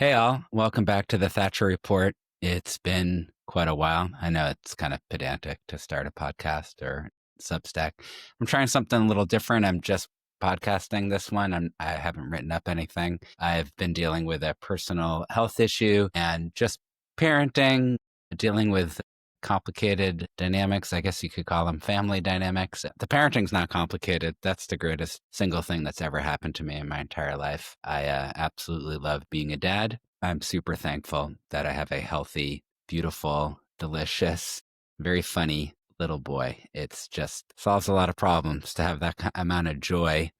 Hey, all. Welcome back to the Thatcher Report. It's been quite a while. I know it's kind of pedantic to start a podcast or Substack. I'm trying something a little different. I'm just podcasting this one. I haven't written up anything. I've been dealing with a personal health issue and just parenting, dealing with complicated dynamics. I guess you could call them family dynamics. The parenting's not complicated. That's the greatest single thing that's ever happened to me in my entire life. I absolutely love being a dad. I'm super thankful that I have a healthy, beautiful, delicious, very funny little boy. It's just solves a lot of problems to have that amount of joy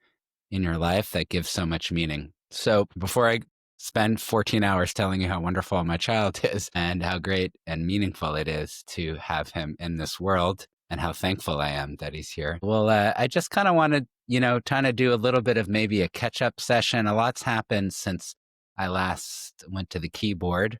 in your life that gives so much meaning. So before I spend 14 hours telling you how wonderful my child is and how great and meaningful it is to have him in this world and how thankful I am that he's here. Well, I just kind of wanted, kind of do a little bit of maybe a catch-up session. A lot's happened since I last went to the keyboard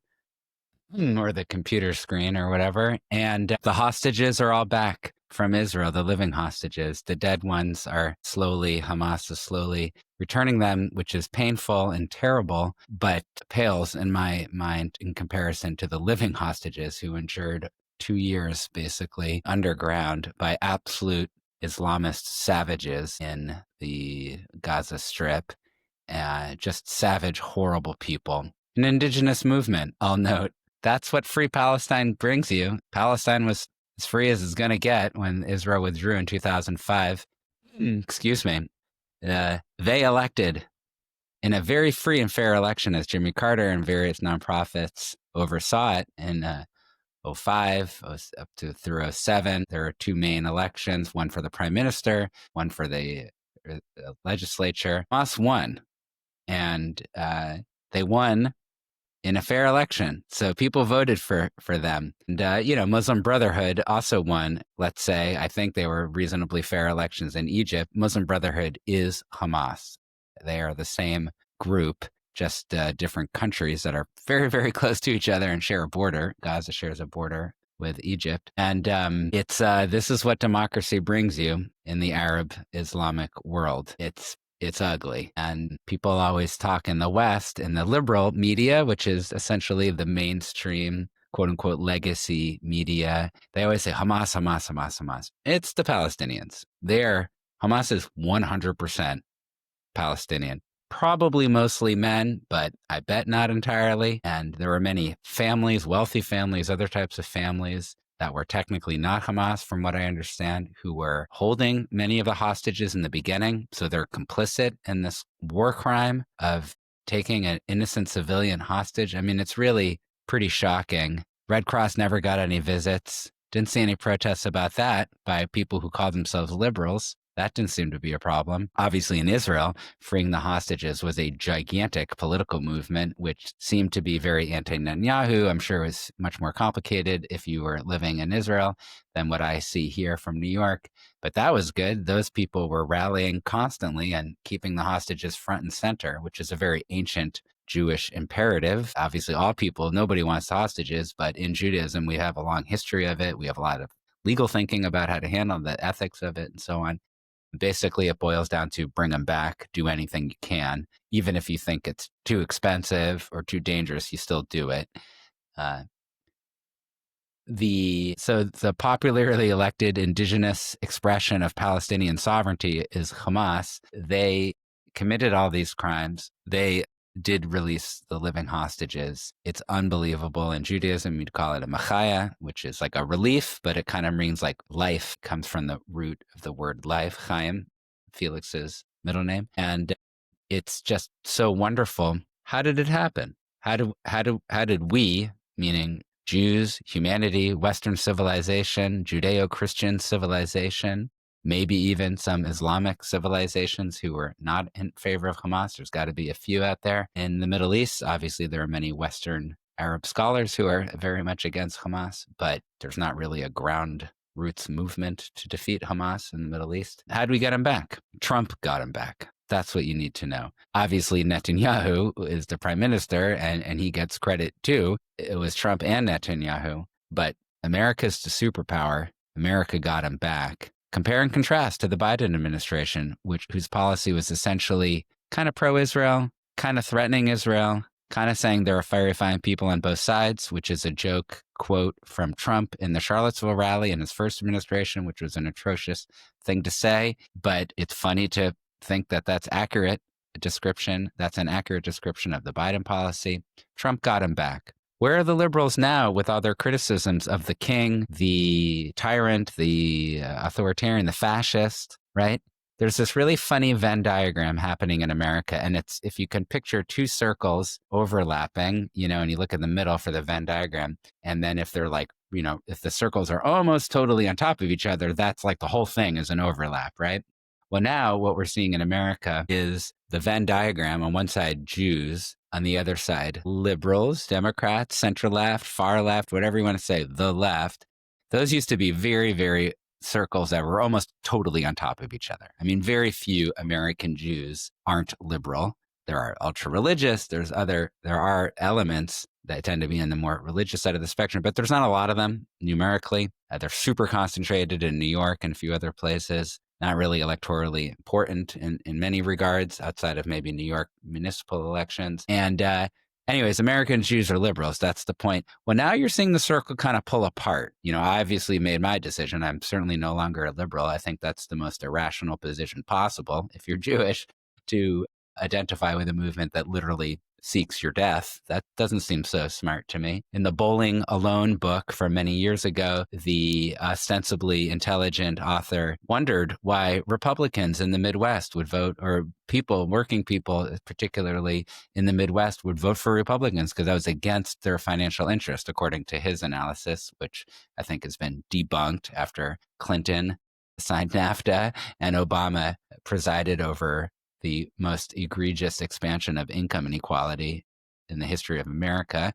or the computer screen or whatever. And the hostages are all back from Israel, the living hostages. The dead ones are Hamas is slowly returning them, which is painful and terrible, but pales in my mind in comparison to the living hostages who endured 2 years basically underground by absolute Islamist savages in the Gaza Strip. Just savage, horrible people. An indigenous movement, I'll note. That's what Free Palestine brings you. Palestine was as free as it's going to get when Israel withdrew in 2005. Excuse me. They elected in a very free and fair election, as Jimmy Carter and various nonprofits oversaw it in 05 up to through 07. There are two main elections, one for the prime minister, one for the legislature. Hamas won, and they won in a fair election. So people voted for them. And, Muslim Brotherhood also won, let's say. I think they were reasonably fair elections in Egypt. Muslim Brotherhood is Hamas. They are the same group, just different countries that are very, very close to each other and share a border. Gaza shares a border with Egypt. And this is what democracy brings you in the Arab Islamic world. It's ugly. And people always talk in the West, in the liberal media, which is essentially the mainstream, quote unquote, legacy media. They always say Hamas, Hamas, Hamas, Hamas. It's the Palestinians. Hamas is 100% Palestinian. Probably mostly men, but I bet not entirely. And there were many families, wealthy families, other types of families that were technically not Hamas, from what I understand, who were holding many of the hostages in the beginning. So they're complicit in this war crime of taking an innocent civilian hostage. I mean, it's really pretty shocking. Red Cross never got any visits. Didn't see any protests about that by people who call themselves liberals. That didn't seem to be a problem. Obviously, in Israel, freeing the hostages was a gigantic political movement, which seemed to be very anti-Netanyahu. I'm sure it was much more complicated if you were living in Israel than what I see here from New York. But that was good. Those people were rallying constantly and keeping the hostages front and center, which is a very ancient Jewish imperative. Obviously, nobody wants hostages, but in Judaism, we have a long history of it. We have a lot of legal thinking about how to handle the ethics of it and so on. Basically, it boils down to bring them back, do anything you can. Even if you think it's too expensive or too dangerous, you still do it. The popularly elected indigenous expression of Palestinian sovereignty is Hamas. They committed all these crimes. They did release the living hostages. It's unbelievable. In Judaism, you'd call it a machaya, which is like a relief, but it kind of means like life, comes from the root of the word life, Chaim, Felix's middle name. And it's just so wonderful. How did it happen? How did we, meaning Jews, humanity, Western civilization, Judeo-Christian civilization, maybe even some Islamic civilizations who were not in favor of Hamas. There's got to be a few out there. In the Middle East, obviously, there are many Western Arab scholars who are very much against Hamas, but there's not really a ground roots movement to defeat Hamas in the Middle East. How do we get him back? Trump got him back. That's what you need to know. Obviously, Netanyahu is the prime minister, and he gets credit too. It was Trump and Netanyahu, but America's the superpower. America got him back. Compare and contrast to the Biden administration, whose policy was essentially kind of pro-Israel, kind of threatening Israel, kind of saying there are fiery fine people on both sides, which is a joke quote from Trump in the Charlottesville rally in his first administration, which was an atrocious thing to say. But it's funny to think that that's accurate description. That's an accurate description of the Biden policy. Trump got him back. Where are the liberals now with all their criticisms of the king, the tyrant, the authoritarian, the fascist, right? There's this really funny Venn diagram happening in America. And it's, if you can picture two circles overlapping, and you look in the middle for the Venn diagram, and then if they're like, if the circles are almost totally on top of each other, that's like the whole thing is an overlap, right? Well, now what we're seeing in America is the Venn diagram. On one side, Jews. On the other side, liberals, Democrats, center left, far left, whatever you want to say, the left. Those used to be very, very circles that were almost totally on top of each other. I mean, very few American Jews aren't liberal. There are ultra religious. There are elements that tend to be in the more religious side of the spectrum, but there's not a lot of them numerically. They're super concentrated in New York and a few other places. Not really electorally important in many regards outside of maybe New York municipal elections. And anyways, American Jews are liberals. That's the point. Well, now you're seeing the circle kind of pull apart. I obviously made my decision. I'm certainly no longer a liberal. I think that's the most irrational position possible if you're Jewish, to identify with a movement that literally seeks your death. That doesn't seem so smart to me. In the Bowling Alone book from many years ago, the ostensibly intelligent author wondered why Republicans in the Midwest would vote, or working people, particularly in the Midwest, would vote for Republicans because that was against their financial interest, according to his analysis, which I think has been debunked after Clinton signed NAFTA and Obama presided over the most egregious expansion of income inequality in the history of America.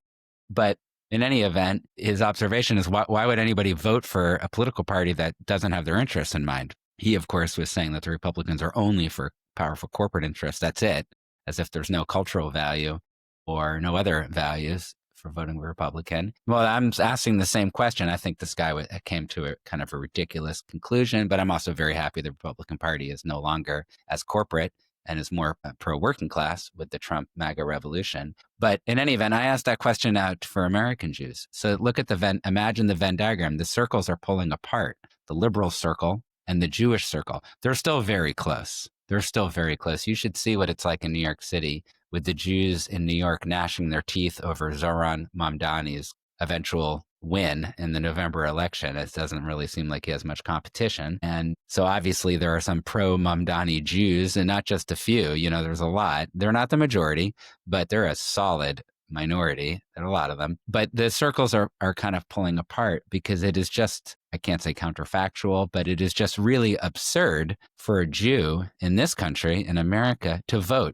But in any event, his observation is why would anybody vote for a political party that doesn't have their interests in mind? He, of course, was saying that the Republicans are only for powerful corporate interests. That's it, as if there's no cultural value or no other values for voting Republican. Well, I'm asking the same question. I think this guy came to a kind of a ridiculous conclusion, but I'm also very happy the Republican Party is no longer as corporate and is more pro-working class with the Trump MAGA revolution. But in any event, I asked that question out for American Jews. So look at imagine the Venn diagram. The circles are pulling apart. The liberal circle and the Jewish circle. They're still very close. You should see what it's like in New York City with the Jews in New York gnashing their teeth over Zohran Mamdani's eventual win in the November election. It doesn't really seem like he has much competition. And so obviously there are some pro-Mamdani Jews, and not just a few. There's a lot. They're not the majority, but they're a solid minority. There are a lot of them. But the circles are kind of pulling apart because it is just, I can't say counterfactual, but it is just really absurd for a Jew in this country, in America, to vote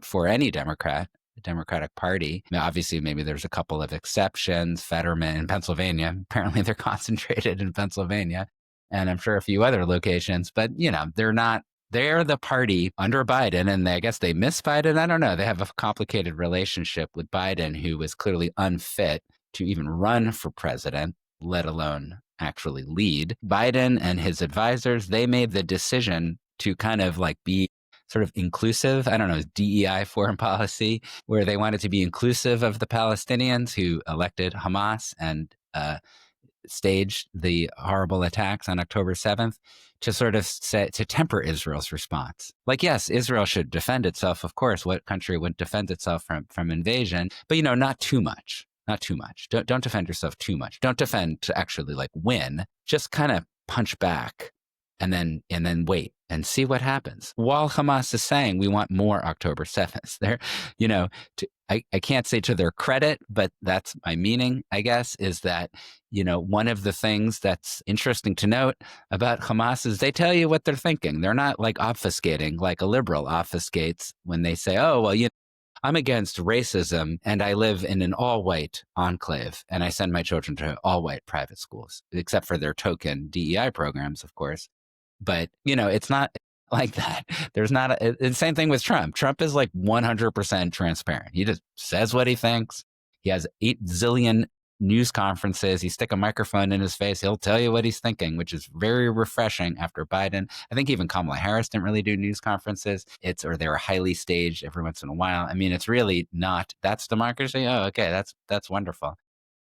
for any Democrat, the Democratic Party. Now, obviously, maybe there's a couple of exceptions. Fetterman in Pennsylvania. Apparently, they're concentrated in Pennsylvania, and I'm sure a few other locations. But they're not. They're the party under Biden, and I guess they miss Biden. I don't know. They have a complicated relationship with Biden, who was clearly unfit to even run for president, let alone actually lead. Biden and his advisors, they made the decision to kind of like be sort of inclusive. I don't know, DEI foreign policy, where they wanted to be inclusive of the Palestinians who elected Hamas and staged the horrible attacks on October 7th to sort of to temper Israel's response. Like, yes, Israel should defend itself. Of course, what country would defend itself from invasion? But, not too much. Not too much. Don't defend yourself too much. Don't defend to actually like win. Just kind of punch back and then wait and see what happens. While Hamas is saying we want more October 7th, I can't say to their credit, but that's my meaning, I guess, is that, one of the things that's interesting to note about Hamas is they tell you what they're thinking. They're not like obfuscating like a liberal obfuscates when they say, oh, well, I'm against racism and I live in an all-white enclave and I send my children to all-white private schools, except for their token DEI programs, of course. But, it's not like that. There's not the same thing with Trump. Trump is like 100% transparent. He just says what he thinks. He has 8 zillion news conferences. You stick a microphone in his face, he'll tell you what he's thinking, which is very refreshing after Biden. I think even Kamala Harris didn't really do news conferences. Or they were highly staged every once in a while. I mean, it's really not, that's democracy. Oh, okay. That's wonderful.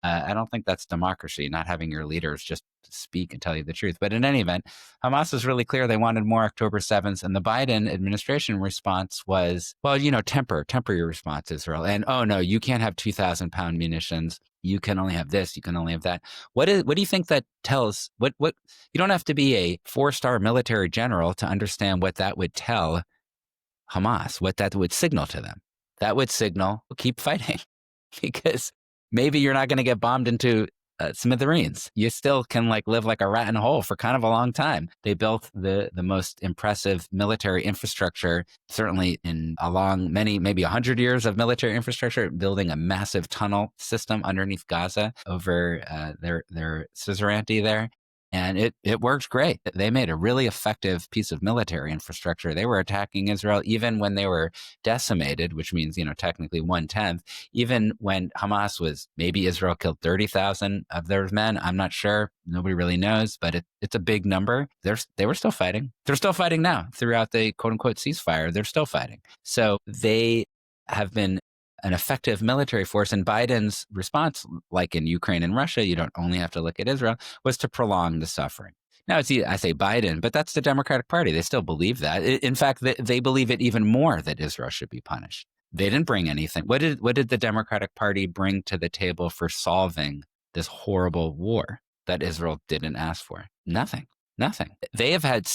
I don't think that's democracy, not having your leaders just speak and tell you the truth. But in any event, Hamas is really clear. They wanted more October 7th. And the Biden administration response was, well, temper your response, Israel. And, oh, no, you can't have 2,000-pound munitions. You can only have this. You can only have that. What do you think that tells? What you don't have to be a 4-star military general to understand what that would tell Hamas, what that would signal to them. That would signal, keep fighting, because maybe you're not going to get bombed into smithereens. You still can live like a rat in a hole for kind of a long time. They built the most impressive military infrastructure, certainly in maybe 100 years of military infrastructure, building a massive tunnel system underneath Gaza over their suzerainty there. And it worked great. They made a really effective piece of military infrastructure. They were attacking Israel even when they were decimated, which means, technically 1/10. Even when Hamas maybe Israel killed 30,000 of their men. I'm not sure. Nobody really knows, but it's a big number. They were still fighting. They're still fighting now throughout the quote unquote ceasefire. They're still fighting. So they have been an effective military force. And Biden's response, like in Ukraine and Russia, you don't only have to look at Israel, was to prolong the suffering. Now, I say Biden, but that's the Democratic Party. They still believe that. In fact, they believe it even more that Israel should be punished. They didn't bring anything. What did the Democratic Party bring to the table for solving this horrible war that Israel didn't ask for? Nothing. They have had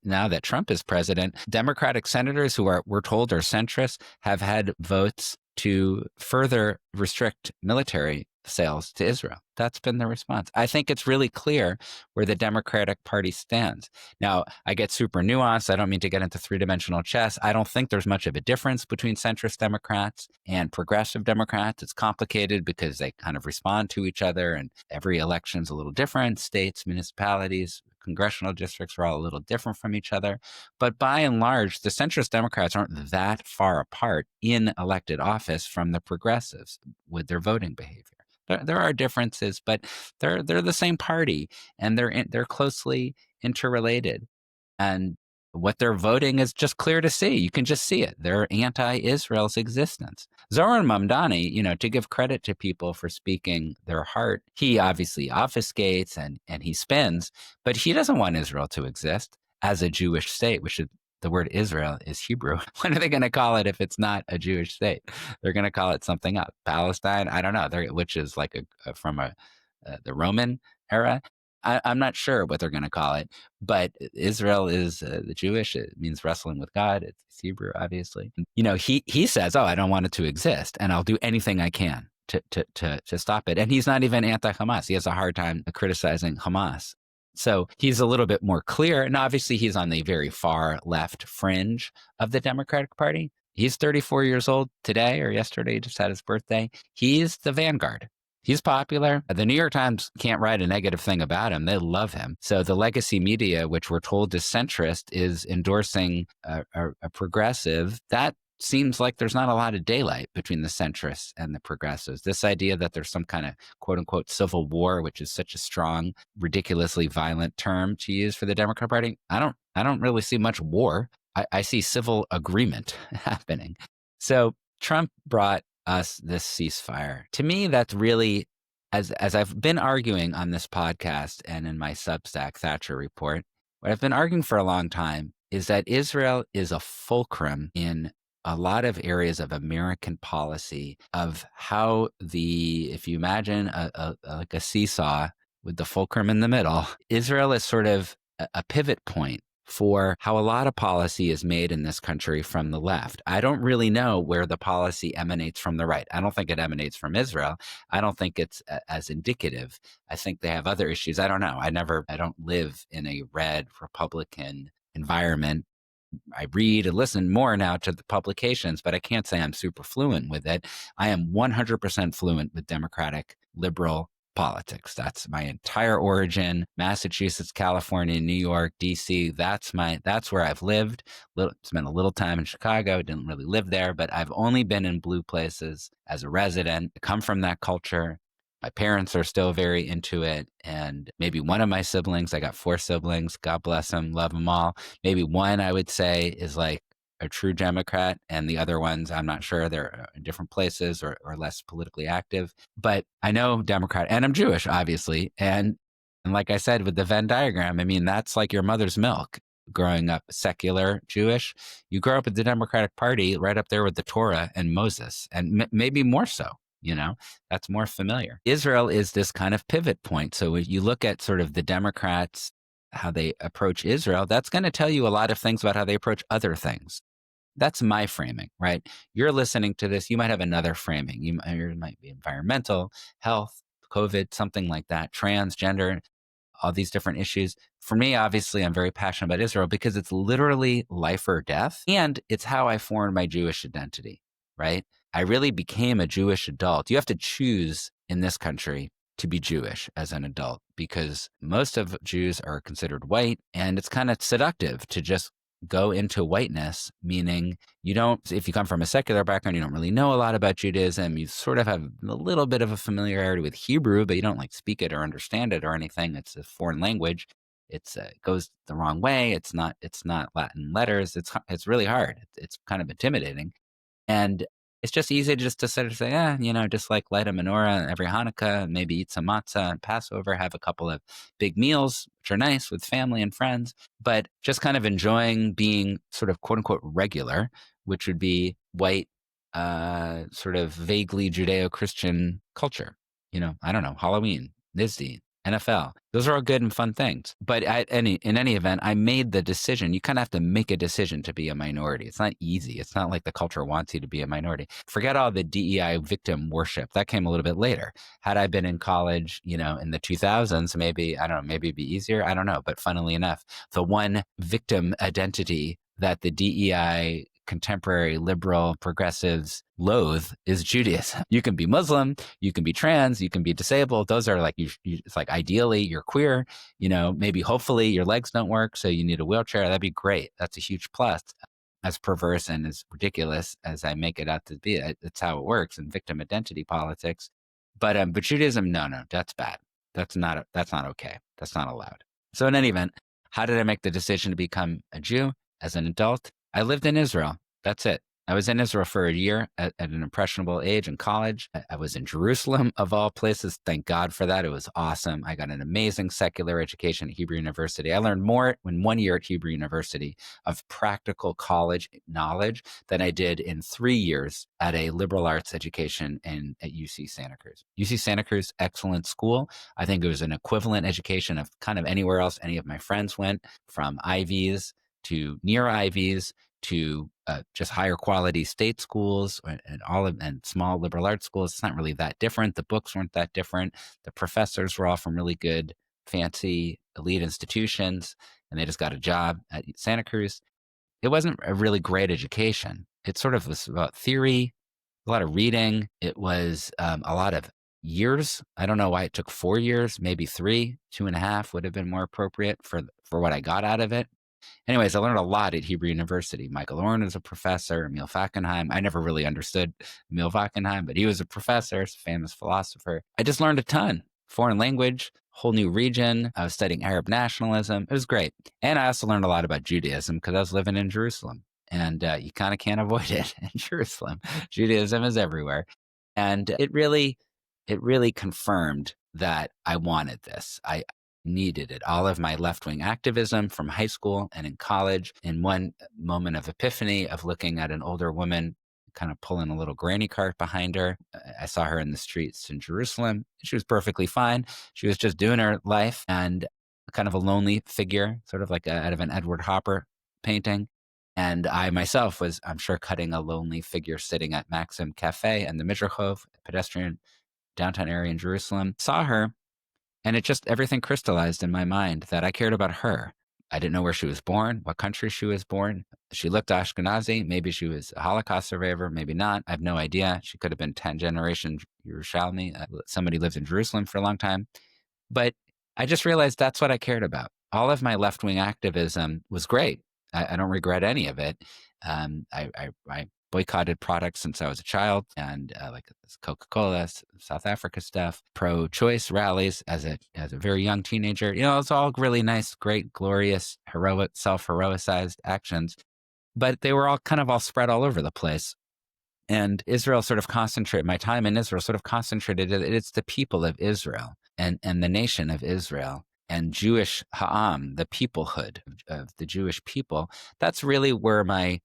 now that Trump is president, Democratic senators who we're told are centrist have had votes to further restrict military sales to Israel. That's been the response. I think it's really clear where the Democratic Party stands. Now, I get super nuanced. I don't mean to get into three-dimensional chess. I don't think there's much of a difference between centrist Democrats and progressive Democrats. It's complicated because they kind of respond to each other, and every election's a little different. States, municipalities, congressional districts are all a little different from each other. But by and large, the centrist Democrats aren't that far apart in elected office from the progressives with their voting behavior. There are differences, but they're the same party, and they're closely interrelated. And what they're voting is just clear to see. You can just see it. They're anti-Israel's existence. Zoran Mamdani, to give credit to people for speaking their heart, he obviously obfuscates and he spins, but he doesn't want Israel to exist as a Jewish state, the word Israel is Hebrew. What are they going to call it if it's not a Jewish state? They're going to call it something else. Palestine, I don't know, which is like from the Roman era. I'm not sure what they're going to call it, but Israel is the Jewish. It means wrestling with God. It's Hebrew, obviously. He says, "Oh, I don't want it to exist, and I'll do anything I can to stop it." And he's not even anti-Hamas. He has a hard time criticizing Hamas. So he's a little bit more clear. And obviously, he's on the very far left fringe of the Democratic Party. He's 34 years old today or yesterday, just had his birthday. He's the vanguard. He's popular. The New York Times can't write a negative thing about him. They love him. So the legacy media, which we're told is centrist, is endorsing a progressive. That seems like there's not a lot of daylight between the centrists and the progressives. This idea that there's some kind of quote unquote civil war, which is such a strong, ridiculously violent term to use for the Democratic Party. I don't really see much war. I see civil agreement happening. So Trump brought us this ceasefire. To me, that's really, as I've been arguing on this podcast and in my Substack Thatcher Report, what I've been arguing for a long time is that Israel is a fulcrum in a lot of areas of American policy of how if you imagine like a seesaw with the fulcrum in the middle, Israel is sort of a pivot point for how a lot of policy is made in this country from the left. I don't really know where the policy emanates from the right. I don't think it emanates from Israel. I don't think it's as indicative. I think they have other issues. I don't know. I don't live in a red Republican environment. I read and listen more now to the publications, but I can't say I'm super fluent with it. I am 100% fluent with Democratic liberal politics. That's my entire origin. Massachusetts, California, New York, DC. That's where I've lived. Spent a little time in Chicago. Didn't really live there, but I've only been in blue places as a resident. I come from that culture. My parents are still very into it. And maybe one of my siblings, I got 4 siblings, God bless them, love them all. Maybe one I would say is like a true Democrat, and the other ones, I'm not sure. They're in different places or less politically active. But I know Democrat, and I'm Jewish, obviously. And like I said, with the Venn diagram, I mean, that's like your mother's milk. Growing up secular Jewish, you grow up at the Democratic Party right up there with the Torah and Moses, and maybe more so. That's more familiar. Israel is this kind of pivot point. So when you look at sort of the Democrats, how they approach Israel, that's going to tell you a lot of things about how they approach other things. That's my framing, right? You're listening to this, you might have another framing. You might be environmental, health, COVID, something like that, transgender, all these different issues. For me, obviously, I'm very passionate about Israel because it's literally life or death. And it's how I formed my Jewish identity, right? I really became a Jewish adult. You have to choose in this country to be Jewish as an adult because most of Jews are considered white. And it's kind of seductive to just go into whiteness, meaning if you come from a secular background, you don't really know a lot about Judaism. You sort of have a little bit of a familiarity with Hebrew, but you don't like speak it or understand it or anything. It's a foreign language. It goes the wrong way. It's not Latin letters. It's really hard. It's kind of intimidating. And it's just easy to sort of say, just like light a menorah every Hanukkah, maybe eat some matzah and Passover, have a couple of big meals, which are nice with family and friends, but just kind of enjoying being sort of quote unquote regular, which would be white, sort of vaguely Judeo-Christian culture. I don't know, Halloween, Disney, NFL. Those are all good and fun things. But in any event, I made the decision. You kind of have to make a decision to be a minority. It's not easy. It's not like the culture wants you to be a minority. Forget all the DEI victim worship. That came a little bit later. Had I been in college, in the 2000s, maybe it'd be easier. I don't know. But funnily enough, the one victim identity that the DEI contemporary liberal progressives loathe is Judaism. You can be Muslim, you can be trans, you can be disabled. Those are like, it's like ideally you're queer, maybe hopefully your legs don't work, so you need a wheelchair. That'd be great. That's a huge plus. As perverse and as ridiculous as I make it out to be, it's how it works in victim identity politics. But Judaism, no, that's bad. That's not okay. That's not allowed. So in any event, how did I make the decision to become a Jew as an adult? I lived in Israel. That's it. I was in Israel for a year at an impressionable age in college. I was in Jerusalem, of all places. Thank God for that. It was awesome. I got an amazing secular education at Hebrew University. I learned more in 1 year at Hebrew University of practical college knowledge than I did in 3 years at a liberal arts education at UC Santa Cruz. UC Santa Cruz, excellent school. I think it was an equivalent education of kind of anywhere else any of my friends went, from Ivies to near Ivies to just higher quality state schools and small liberal arts schools. It's not really that different. The books weren't that different. The professors were all from really good, fancy, elite institutions, and they just got a job at Santa Cruz. It wasn't a really great education. It sort of was about theory, a lot of reading. It was a lot of years. I don't know why it took 4 years, maybe 3, 2.5 would have been more appropriate for what I got out of it. Anyways, I learned a lot at Hebrew University. Michael Oren was a professor, Emil Fackenheim. I never really understood Emil Fackenheim, but he was a professor, famous philosopher. I just learned a ton. Foreign language, whole new region. I was studying Arab nationalism. It was great. And I also learned a lot about Judaism because I was living in Jerusalem. And you kind of can't avoid it in Jerusalem. Judaism is everywhere. And it really confirmed that I wanted this. I needed it. All of my left-wing activism from high school and in college, in one moment of epiphany of looking at an older woman kind of pulling a little granny cart behind her. I saw her in the streets in Jerusalem. She was perfectly fine. She was just doing her life, and kind of a lonely figure, sort of like out of an Edward Hopper painting. And I myself was, I'm sure, cutting a lonely figure sitting at Maxim Cafe and the Midrachov, pedestrian downtown area in Jerusalem. Saw her, and it just, everything crystallized in my mind that I cared about her. I didn't know where she was born, what country she was born. She looked Ashkenazi. Maybe she was a Holocaust survivor, maybe not. I have no idea. She could have been 10 generation Yerushalmi. Somebody lived in Jerusalem for a long time. But I just realized that's what I cared about. All of my left-wing activism was great. I don't regret any of it. I boycotted products since I was a child, and like this Coca-Cola, South Africa stuff, pro-choice rallies as a very young teenager. It's all really nice, great, glorious, heroic, self-heroicized actions, but they were all spread all over the place. And Israel sort of concentrated, my time in Israel sort of concentrated, it's the people of Israel and the nation of Israel and Jewish Ha'am, the peoplehood of the Jewish people. That's really where my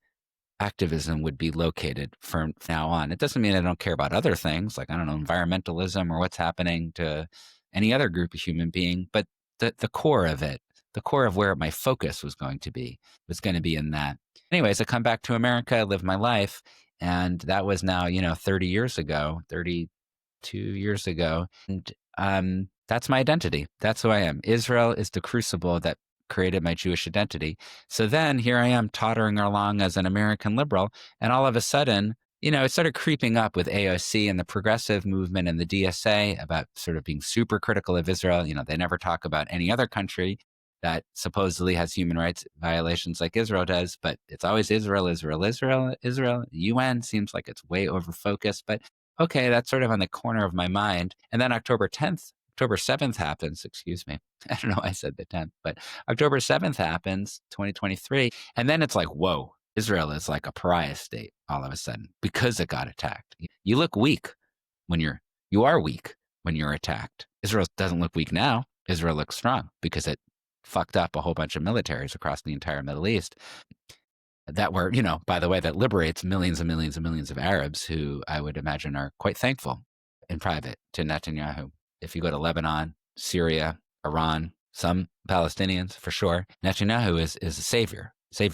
activism would be located from now on. It doesn't mean I don't care about other things, like, I don't know, environmentalism or what's happening to any other group of human being, but the core of it, the core of where my focus was going to be in that. Anyways, I come back to America, I live my life, and that was now, 32 years ago. And that's my identity. That's who I am. Israel is the crucible that created my Jewish identity. So then here I am tottering along as an American liberal, and all of a sudden, it started creeping up with AOC and the progressive movement and the DSA about sort of being super critical of Israel. They never talk about any other country that supposedly has human rights violations like Israel does, but it's always Israel, Israel, Israel, Israel. UN seems like it's way over focused, but okay, that's sort of on the corner of my mind. And then October 7th happens, excuse me. I don't know why I said the 10th, but October 7th happens, 2023. And then it's like, whoa, Israel is like a pariah state all of a sudden because it got attacked. You look weak when you are weak when you're attacked. Israel doesn't look weak now. Israel looks strong because it fucked up a whole bunch of militaries across the entire Middle East that were, by the way, that liberates millions and millions and millions of Arabs who I would imagine are quite thankful in private to Netanyahu. If you go to Lebanon, Syria, Iran, some Palestinians for sure, Netanyahu is a savior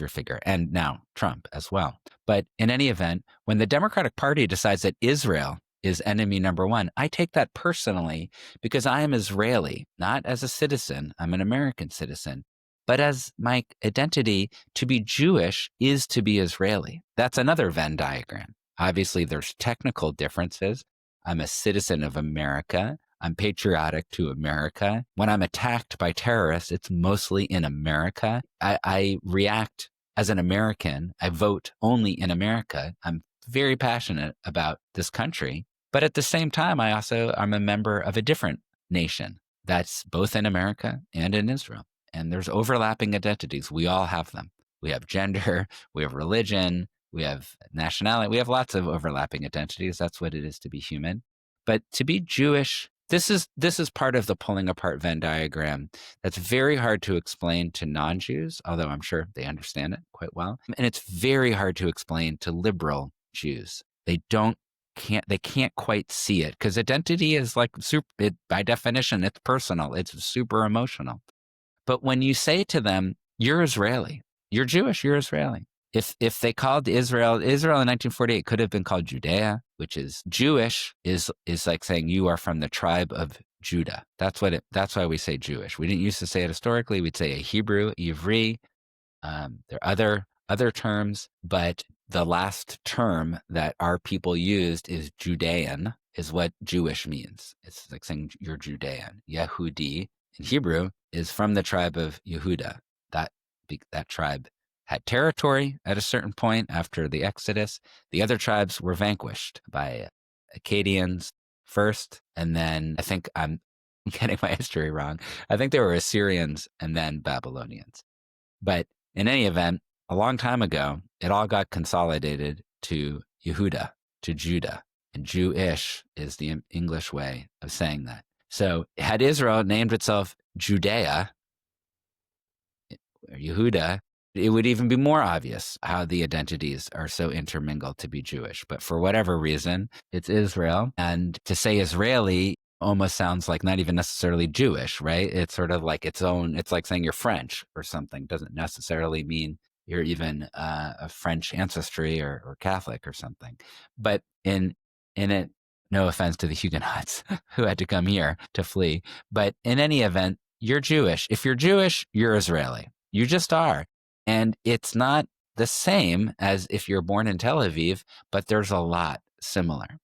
figure, and now Trump as well. But in any event, when the Democratic Party decides that Israel is enemy number one, I take that personally because I am Israeli, not as a citizen. I'm an American citizen. But as my identity, to be Jewish is to be Israeli. That's another Venn diagram. Obviously, there's technical differences. I'm a citizen of America. I'm patriotic to America. When I'm attacked by terrorists, it's mostly in America. I react as an American. I vote only in America. I'm very passionate about this country. But at the same time, I'm a member of a different nation that's both in America and in Israel. And there's overlapping identities. We all have them. We have gender, we have religion, we have nationality. We have lots of overlapping identities. That's what it is to be human. But to be Jewish, this is part of the pulling apart Venn diagram that's very hard to explain to non-Jews, although I'm sure they understand it quite well. And it's very hard to explain to liberal Jews. They can't quite see it because identity is like by definition, it's personal. It's super emotional. But when you say to them, you're Israeli, you're Jewish, you're Israeli. If they called Israel in 1948 could have been called Judea, which is Jewish, is like saying you are from the tribe of Judah. That's why we say Jewish. We didn't used to say it historically. We'd say a Hebrew, Ivri. There are other terms, but the last term that our people used is Judean, is what Jewish means. It's like saying you're Judean. Yehudi in Hebrew is from the tribe of Yehuda. That tribe had territory at a certain point after the Exodus. The other tribes were vanquished by Akkadians first, and then I think I'm getting my history wrong. I think they were Assyrians and then Babylonians. But in any event, a long time ago, it all got consolidated to Yehuda, to Judah. And Jewish is the English way of saying that. So had Israel named itself Judea, or Yehuda, it would even be more obvious how the identities are so intermingled to be Jewish. But for whatever reason, it's Israel. And to say Israeli almost sounds like not even necessarily Jewish, right? It's sort of like its own, it's like saying you're French or something. Doesn't necessarily mean you're even a French ancestry or Catholic or something. But in it, no offense to the Huguenots who had to come here to flee. But in any event, you're Jewish. If you're Jewish, you're Israeli. You just are. And it's not the same as if you're born in Tel Aviv, but there's a lot similar.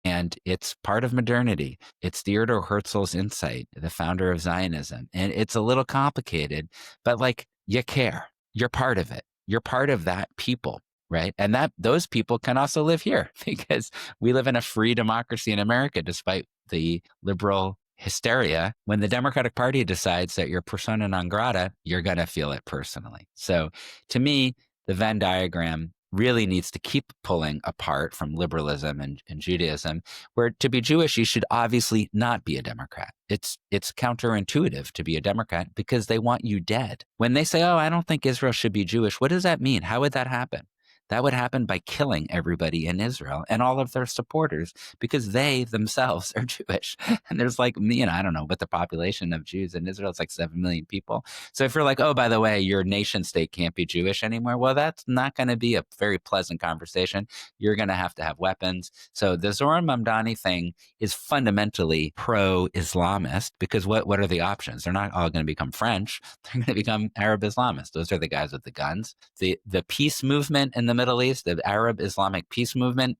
And it's part of modernity. It's Theodor Herzl's insight, the founder of Zionism. And it's a little complicated, but like you care. You're part of it. You're part of that people. right? And that those people can also live here because we live in a free democracy in America, despite the liberal hysteria. When the Democratic Party decides that you're persona non grata, you're going to feel it personally. So to me, the Venn diagram really needs to keep pulling apart from liberalism and Judaism, where to be Jewish, you should obviously not be a Democrat. It's counterintuitive to be a Democrat because they want you dead. When they say, oh, I don't think Israel should be Jewish, what does that mean? How would that happen? That would happen by killing everybody in Israel and all of their supporters because they themselves are Jewish. And there's like, I don't know, but the population of Jews in Israel is like 7 million people. So if you're like, oh, by the way, your nation state can't be Jewish anymore, well, that's not going to be a very pleasant conversation. You're going to have weapons. So the Zohar Mamdani thing is fundamentally pro-Islamist because what are the options? They're not all going to become French. They're going to become Arab Islamists. Those are the guys with the guns. The peace movement in the Middle East, the Arab Islamic peace movement,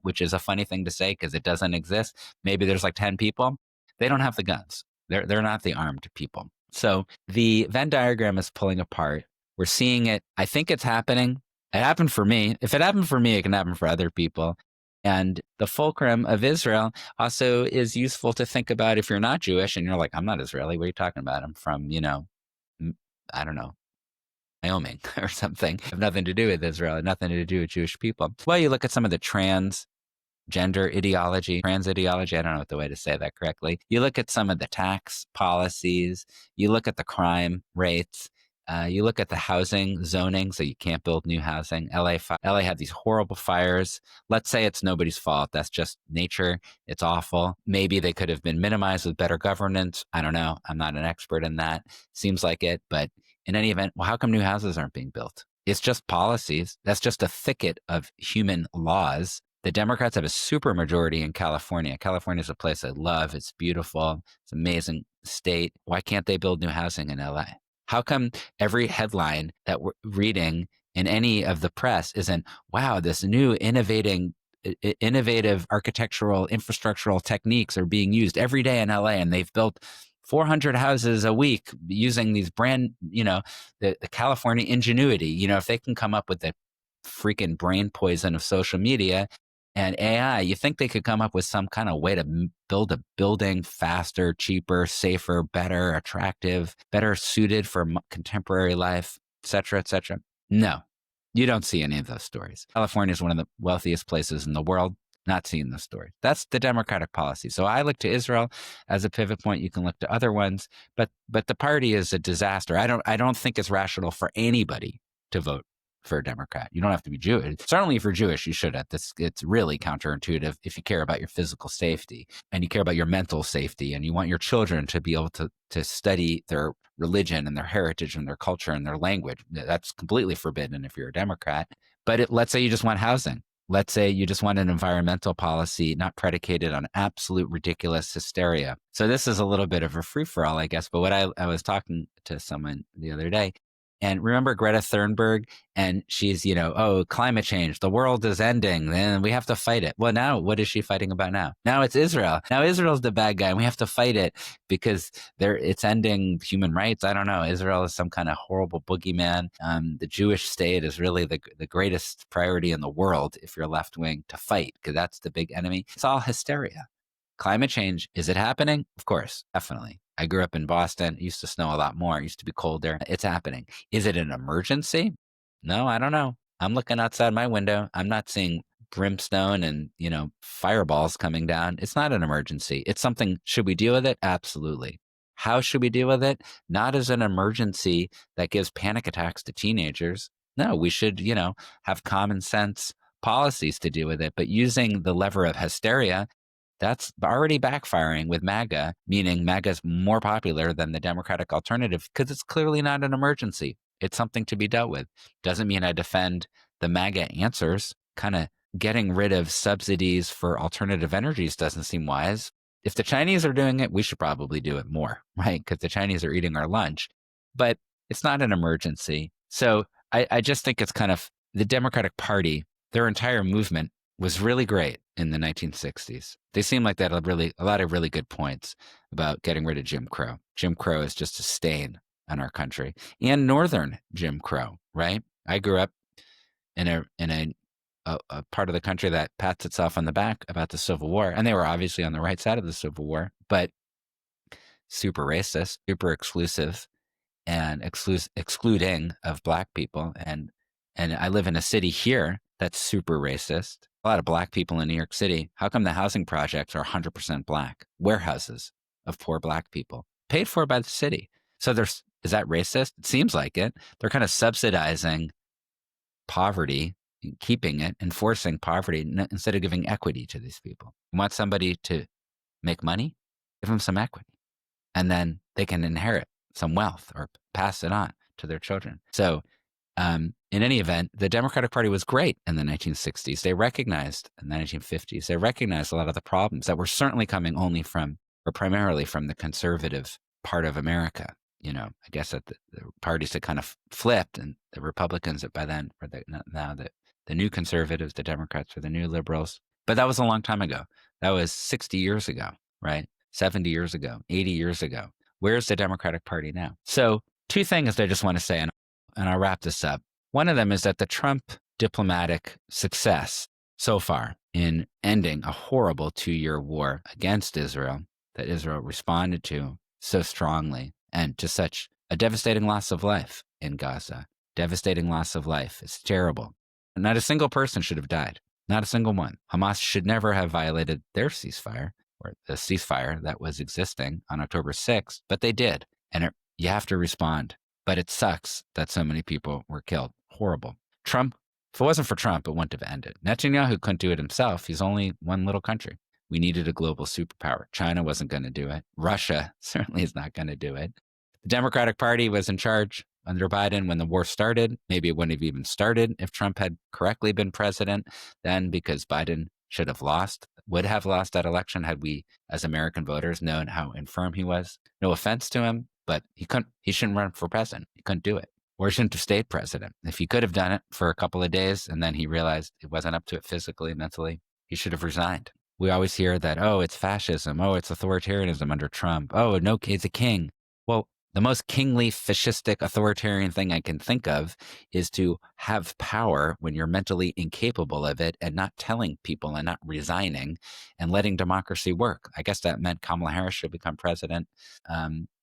which is a funny thing to say because it doesn't exist. Maybe there's like 10 people. They don't have the guns. They're not the armed people. So the Venn diagram is pulling apart. We're seeing it. I think it's happening. It happened for me. If it happened for me, it can happen for other people. And the fulcrum of Israel also is useful to think about if you're not Jewish and you're like, I'm not Israeli. What are you talking about? I'm from, I don't know, Wyoming or something. Have nothing to do with Israel, nothing to do with Jewish people. Well, you look at some of the transgender ideology, trans ideology, I don't know the way to say that correctly. You look at some of the tax policies, you look at the crime rates, you look at the housing zoning, so you can't build new housing. LA had these horrible fires. Let's say it's nobody's fault. That's just nature. It's awful. Maybe they could have been minimized with better governance. I don't know. I'm not an expert in that. Seems like it. But in any event, well, how come new houses aren't being built? It's just policies. That's just a thicket of human laws. The Democrats have a super majority in California. California is a place I love. It's beautiful. It's an amazing state. Why can't they build new housing in LA? How come every headline that we're reading in any of the press isn't, wow, this new innovative architectural infrastructural techniques are being used every day in LA and they've built 400 houses a week using these brand, the California ingenuity. If they can come up with the freaking brain poison of social media and AI, you think they could come up with some kind of way to build a building faster, cheaper, safer, better, attractive, better suited for contemporary life, et cetera, et cetera. No, you don't see any of those stories. California is one of the wealthiest places in the world. Not seeing those stories. That's the Democratic policy. So I look to Israel as a pivot point. You can look to other ones, but the party is a disaster. I don't think it's rational for anybody to vote for a Democrat. You don't have to be Jewish. Certainly if you're Jewish, you should. It's really counterintuitive if you care about your physical safety and you care about your mental safety and you want your children to be able to study their religion and their heritage and their culture and their language. That's completely forbidden if you're a Democrat. But let's say you just want housing. Let's say you just want an environmental policy not predicated on absolute ridiculous hysteria. So this is a little bit of a free-for-all, I guess. But what I was talking to someone the other day, and remember Greta Thunberg, and she's, climate change, the world is ending, then we have to fight it. Well, now what is she fighting about now? Now it's Israel. Now Israel's the bad guy, and we have to fight it because it's ending human rights. I don't know. Israel is some kind of horrible boogeyman. The Jewish state is really the greatest priority in the world if you're left wing to fight, because that's the big enemy. It's all hysteria. Climate change, is it happening? Of course, definitely. I grew up in Boston. It used to snow a lot more. It used to be colder. It's happening. Is it an emergency? No, I don't know. I'm looking outside my window. I'm not seeing brimstone and, fireballs coming down. It's not an emergency. It's something. Should we deal with it? Absolutely. How should we deal with it? Not as an emergency that gives panic attacks to teenagers. No, we should, have common sense policies to deal with it. But using the lever of hysteria, that's already backfiring with MAGA, meaning MAGA's more popular than the Democratic alternative because it's clearly not an emergency. It's something to be dealt with. Doesn't mean I defend the MAGA answers. Kind of getting rid of subsidies for alternative energies doesn't seem wise. If the Chinese are doing it, we should probably do it more, right? Because the Chinese are eating our lunch. But it's not an emergency. So I just think it's kind of the Democratic Party, their entire movement was really great in the 1960s. They seem like they had a lot of really good points about getting rid of Jim Crow. Jim Crow is just a stain on our country. And Northern Jim Crow, right? I grew up in a part of the country that pats itself on the back about the Civil War. And they were obviously on the right side of the Civil War, but super racist, super exclusive, and excluding of Black people. And I live in a city here that's super racist. A lot of Black people in New York City. How come the housing projects are 100% Black? Warehouses of poor Black people paid for by the city. So is that racist? It seems like it. They're kind of subsidizing poverty, keeping it, enforcing poverty instead of giving equity to these people. You want somebody to make money? Give them some equity. And then they can inherit some wealth or pass it on to their children. So in any event, the Democratic Party was great in the 1960s. They recognized in the 1950s, they recognized a lot of the problems that were certainly coming only from, or primarily from, the conservative part of America. I guess that the parties had kind of flipped, and the Republicans that by then, or now the new conservatives, the Democrats were the new liberals. But that was a long time ago. That was 60 years ago, right? 70 years ago, 80 years ago. Where's the Democratic Party now? So 2 things I just want to say, and I'll wrap this up. One of them is that the Trump diplomatic success so far in ending a horrible 2-year war against Israel that Israel responded to so strongly, and to such a devastating loss of life in Gaza. Devastating loss of life. It's terrible. Not a single person should have died. Not a single one. Hamas should never have violated their ceasefire, or the ceasefire that was existing on October 6th, but they did. And you have to respond. But it sucks that so many people were killed. Horrible. Trump, if it wasn't for Trump, it wouldn't have ended. Netanyahu couldn't do it himself. He's only one little country. We needed a global superpower. China wasn't going to do it. Russia certainly is not going to do it. The Democratic Party was in charge under Biden when the war started. Maybe it wouldn't have even started if Trump had correctly been president then, because Biden would have lost that election had we, as American voters, known how infirm he was. No offense to him, but he shouldn't run for president. He couldn't do it. Or he shouldn't have stayed president. If he could have done it for a couple of days and then he realized it wasn't up to it physically, mentally, he should have resigned. We always hear that, oh, it's fascism. Oh, it's authoritarianism under Trump. Oh, no, he's a king. Well, the most kingly, fascistic, authoritarian thing I can think of is to have power when you're mentally incapable of it, and not telling people and not resigning and letting democracy work. I guess that meant Kamala Harris should become president,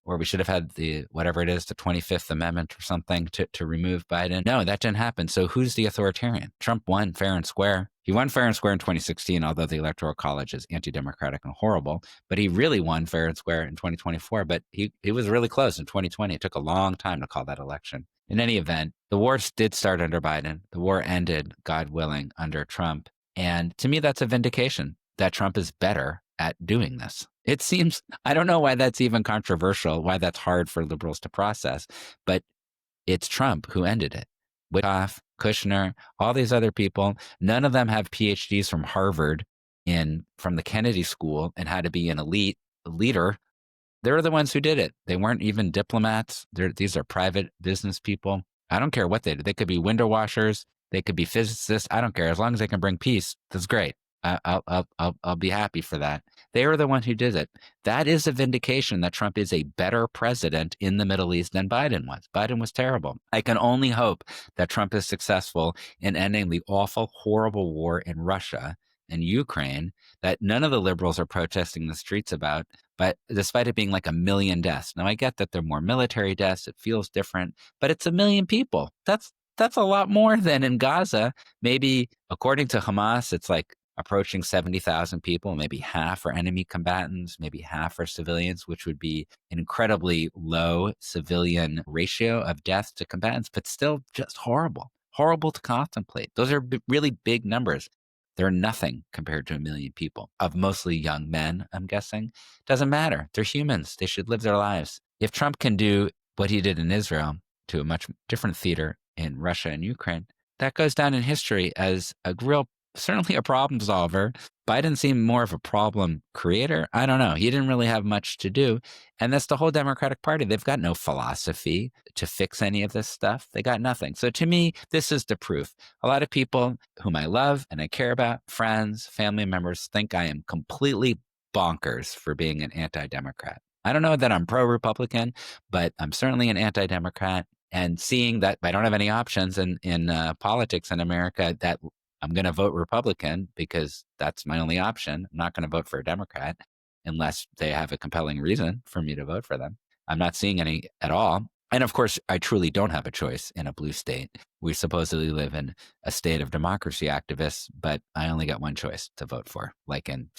or we should have had the 25th Amendment or something to remove Biden. No, that didn't happen. So who's the authoritarian? Trump won fair and square. He won fair and square in 2016, although the Electoral College is anti-democratic and horrible. But he really won fair and square in 2024. But he was really close in 2020. It took a long time to call that election. In any event, the war did start under Biden. The war ended, God willing, under Trump. And to me, that's a vindication that Trump is better at doing this. It seems, I don't know why that's even controversial, why that's hard for liberals to process, but it's Trump who ended it. Witkoff, Kushner, all these other people, none of them have PhDs from Harvard from the Kennedy School and how to be an elite leader. They're the ones who did it. They weren't even diplomats. These are private business people. I don't care what they do. They could be window washers. They could be physicists. I don't care. As long as they can bring peace, that's great. I'll be happy for that. They are the one who did it. That is a vindication that Trump is a better president in the Middle East than Biden was. Biden was terrible. I can only hope that Trump is successful in ending the awful, horrible war in Russia and Ukraine that none of the liberals are protesting in the streets about, but despite it being like 1 million deaths. Now, I get that there are more military deaths. It feels different, but it's 1 million people. That's a lot more than in Gaza. Maybe, according to Hamas, it's like approaching 70,000 people. Maybe half are enemy combatants, maybe half are civilians, which would be an incredibly low civilian ratio of deaths to combatants, but still just horrible to contemplate. Those are really big numbers. They're nothing compared to 1 million people, of mostly young men, I'm guessing. Doesn't matter. They're humans. They should live their lives. If Trump can do what he did in Israel to a much different theater in Russia and Ukraine, that goes down in history as certainly a problem solver. Biden seemed more of a problem creator. I don't know. He didn't really have much to do. And that's the whole Democratic Party. They've got no philosophy to fix any of this stuff. They got nothing. So to me, this is the proof. A lot of people whom I love and I care about, friends, family members, think I am completely bonkers for being an anti-Democrat. I don't know that I'm pro-Republican, but I'm certainly an anti-Democrat. and seeing that I don't have any options in politics in America, that I'm going to vote Republican because that's my only option. I'm not going to vote for a Democrat unless they have a compelling reason for me to vote for them. I'm not seeing any at all. And of course, I truly don't have a choice in a blue state. We supposedly live in a state of democracy activists, but I only got one choice to vote for, like in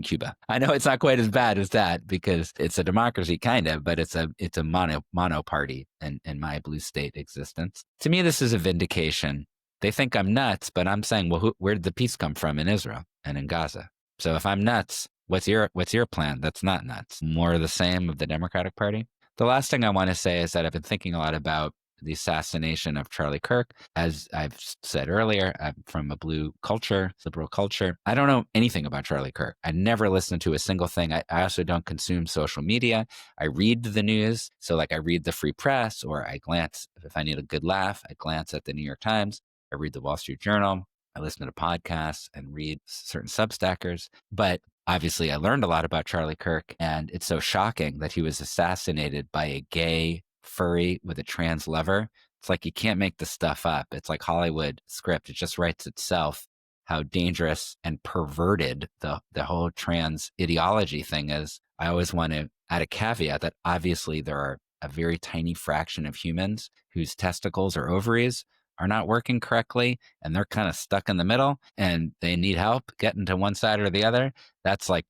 Cuba. I know it's not quite as bad as that because it's a democracy kind of, but it's a mono party in my blue state existence. To me, this is a vindication. They think I'm nuts, but I'm saying, well, where did the peace come from in Israel and in Gaza? So if I'm nuts, what's your plan? That's not nuts. More of the same of the Democratic Party. The last thing I want to say is that I've been thinking a lot about the assassination of Charlie Kirk. As I've said earlier, I'm from a blue culture, liberal culture. I don't know anything about Charlie Kirk. I never listened to a single thing. I also don't consume social media. I read the news. So like I read the Free Press, or I glance, if I need a good laugh, I glance at the New York Times. I read the Wall Street Journal. I listen to podcasts and read certain Substackers. But obviously, I learned a lot about Charlie Kirk, and it's so shocking that he was assassinated by a gay furry with a trans lover. It's like you can't make this stuff up. It's like Hollywood script. It just writes itself how dangerous and perverted the whole trans ideology thing is. I always want to add a caveat that obviously there are a very tiny fraction of humans whose testicles or ovaries are not working correctly, and they're kind of stuck in the middle and they need help getting to one side or the other. That's like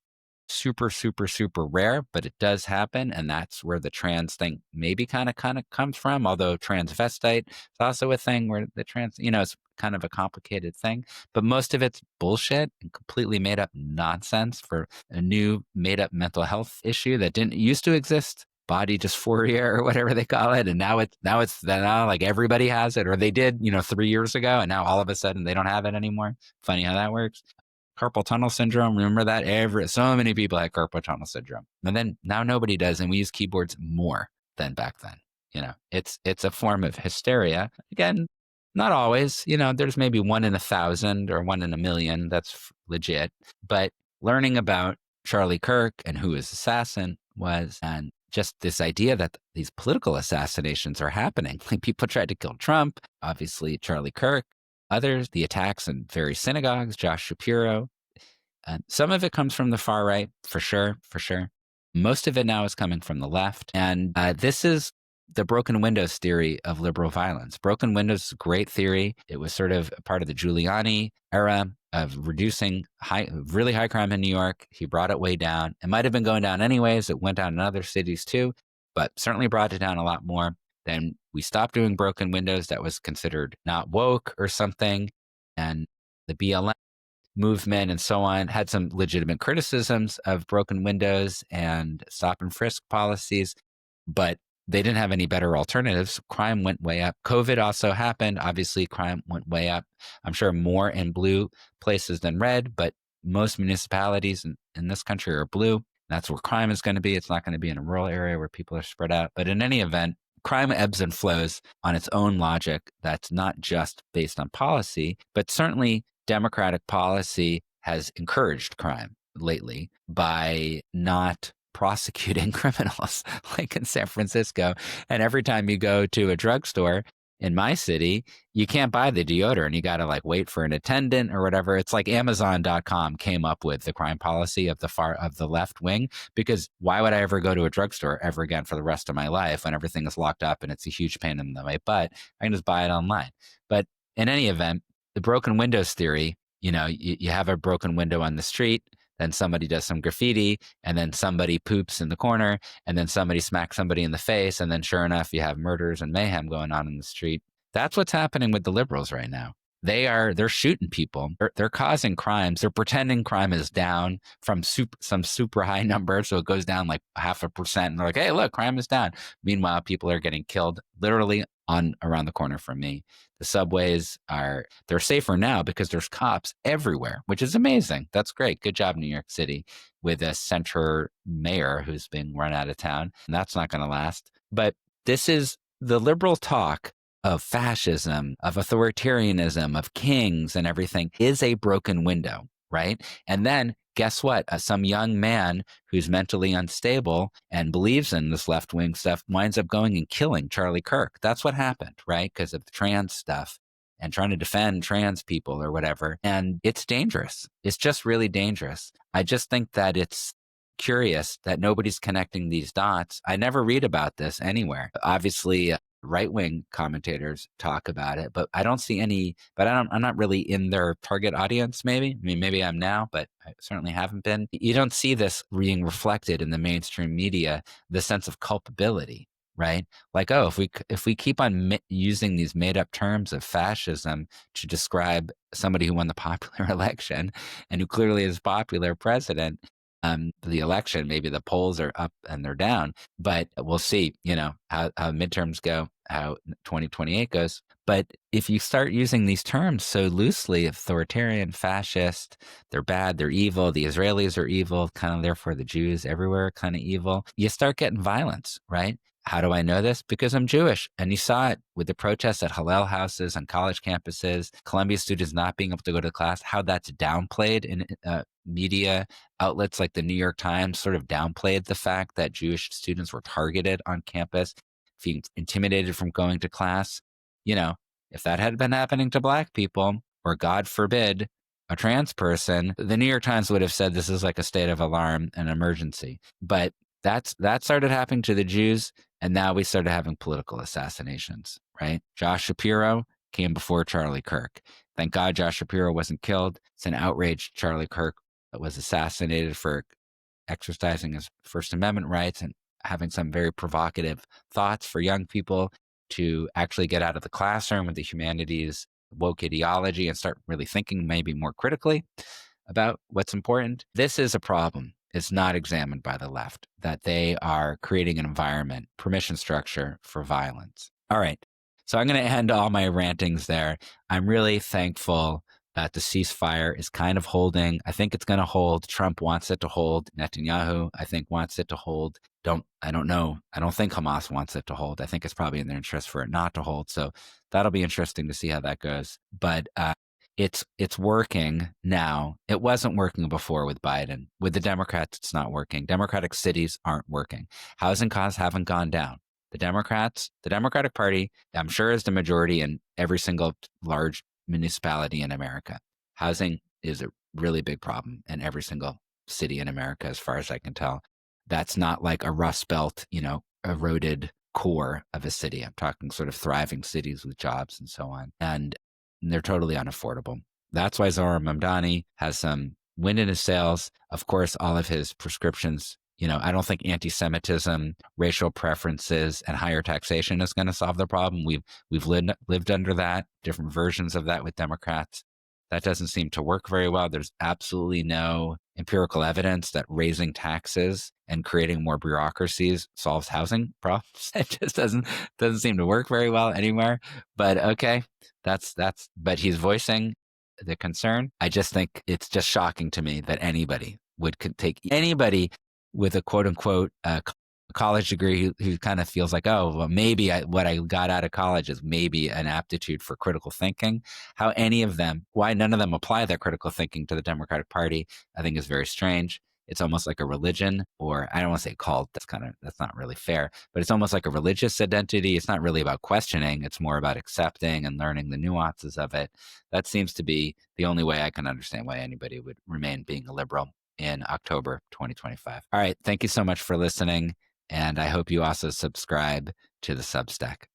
super, super, super rare, but it does happen. And that's where the trans thing maybe kind of comes from. Although transvestite is also a thing where the trans, it's kind of a complicated thing, but most of it's bullshit and completely made up nonsense for a new made up mental health issue that didn't used to exist. Body dysphoria or whatever they call it. And now like everybody has it, or they did, 3 years ago. And now all of a sudden they don't have it anymore. Funny how that works. Carpal tunnel syndrome. Remember that? So many people had carpal tunnel syndrome. And then now nobody does. And we use keyboards more than back then. It's a form of hysteria. Again, not always, there's maybe 1 in 1,000 or 1 in a million. That's legit. But learning about Charlie Kirk and who his assassin was, and just this idea that these political assassinations are happening. Like people tried to kill Trump, obviously Charlie Kirk, others, the attacks in various synagogues, Josh Shapiro. And some of it comes from the far right, for sure. Most of it now is coming from the left. And this is the broken windows theory of liberal violence. Broken windows is a great theory. It was sort of part of the Giuliani era of reducing really high crime in New York. He brought it way down. It might have been going down anyways. It went down in other cities too, but certainly brought it down a lot more. Then we stopped doing broken windows. That was considered not woke or something. And the BLM movement and so on had some legitimate criticisms of broken windows and stop and frisk policies, but they didn't have any better alternatives. Crime went way up. COVID also happened. Obviously, crime went way up. I'm sure more in blue places than red, but most municipalities in this country are blue. That's where crime is going to be. It's not going to be in a rural area where people are spread out. But in any event, crime ebbs and flows on its own logic that's not just based on policy, but certainly Democratic policy has encouraged crime lately by not prosecuting criminals, like in San Francisco. And every time you go to a drugstore in my city, you can't buy the deodorant. You got to like wait for an attendant or whatever. It's like Amazon.com came up with the crime policy of the left wing, because why would I ever go to a drugstore ever again for the rest of my life when everything is locked up and it's a huge pain in my butt? I can just buy it online. But in any event, the broken windows theory, you have a broken window on the street, then somebody does some graffiti, and then somebody poops in the corner, and then somebody smacks somebody in the face, and then sure enough, you have murders and mayhem going on in the street. That's what's happening with the liberals right now. They're shooting people. They're causing crimes. They're pretending crime is down from some super high number, so it goes down like 0.5%, and they're like, hey, look, crime is down. Meanwhile, people are getting killed literally around the corner from me. The subways they're safer now because there's cops everywhere, which is amazing. That's great. Good job, New York City, with a center mayor who's being run out of town. And that's not going to last. But this is the liberal talk of fascism, of authoritarianism, of kings and everything is a broken window. right? And then guess what? Some young man who's mentally unstable and believes in this left wing stuff winds up going and killing Charlie Kirk. That's what happened, right? Because of the trans stuff and trying to defend trans people or whatever. And it's dangerous. It's just really dangerous. I just think that it's curious that nobody's connecting these dots. I never read about this anywhere. Obviously, right wing commentators talk about it, but I don't see any, but I'm not really in their target audience, maybe. I mean, maybe I'm now, but I certainly haven't been. You don't see this being reflected in the mainstream media, the sense of culpability, right? Like, oh, if we keep on using these made up terms of fascism to describe somebody who won the popular election and who clearly is popular president, the election, maybe the polls are up and they're down, but we'll see, how midterms go, how 2028 goes. But if you start using these terms so loosely, authoritarian, fascist, they're bad, they're evil, the Israelis are evil, kind of therefore the Jews everywhere are kind of evil, you start getting violence, right? How do I know this? Because I'm Jewish. And you saw it with the protests at Hillel houses on college campuses, Columbia students not being able to go to class, how that's downplayed in media outlets like the New York Times sort of downplayed the fact that Jewish students were targeted on campus, being intimidated from going to class. If that had been happening to Black people, or God forbid, a trans person, the New York Times would have said this is like a state of alarm and emergency. But that started happening to the Jews, and now we started having political assassinations, right? Josh Shapiro came before Charlie Kirk. Thank God Josh Shapiro wasn't killed. It's an outrage Charlie Kirk was assassinated for exercising his First Amendment rights and having some very provocative thoughts for young people to actually get out of the classroom with the humanities woke ideology and start really thinking maybe more critically about what's important. This is a problem. It's not examined by the left, that they are creating an environment, permission structure for violence. All right. So I'm going to end all my rantings there. I'm really thankful that the ceasefire is kind of holding. I think it's going to hold. Trump wants it to hold. Netanyahu, I think, wants it to hold. I don't know. I don't think Hamas wants it to hold. I think it's probably in their interest for it not to hold. So that'll be interesting to see how that goes. But it's working now. It wasn't working before with Biden. With the Democrats, it's not working. Democratic cities aren't working. Housing costs haven't gone down. The Democratic Party, I'm sure, is the majority in every single large municipality in America. Housing is a really big problem in every single city in America, as far as I can tell. That's not like a Rust Belt, eroded core of a city. I'm talking sort of thriving cities with jobs and so on. And they're totally unaffordable. That's why Zohar Mamdani has some wind in his sails. Of course, all of his prescriptions, I don't think anti-Semitism, racial preferences, and higher taxation is going to solve the problem. We've lived under that, different versions of that with Democrats. That doesn't seem to work very well. There's absolutely no empirical evidence that raising taxes and creating more bureaucracies solves housing problems. It just doesn't seem to work very well anywhere. But okay, but he's voicing the concern. I just think it's just shocking to me that anybody would take anybody with a quote unquote college degree who kind of feels like, oh, well, maybe what I got out of college is maybe an aptitude for critical thinking. How why none of them apply their critical thinking to the Democratic Party, I think is very strange. It's almost like a religion, or I don't want to say cult. That's not really fair, but it's almost like a religious identity. It's not really about questioning. It's more about accepting and learning the nuances of it. That seems to be the only way I can understand why anybody would remain being a liberal in October 2025. All right. Thank you so much for listening. And I hope you also subscribe to the Substack.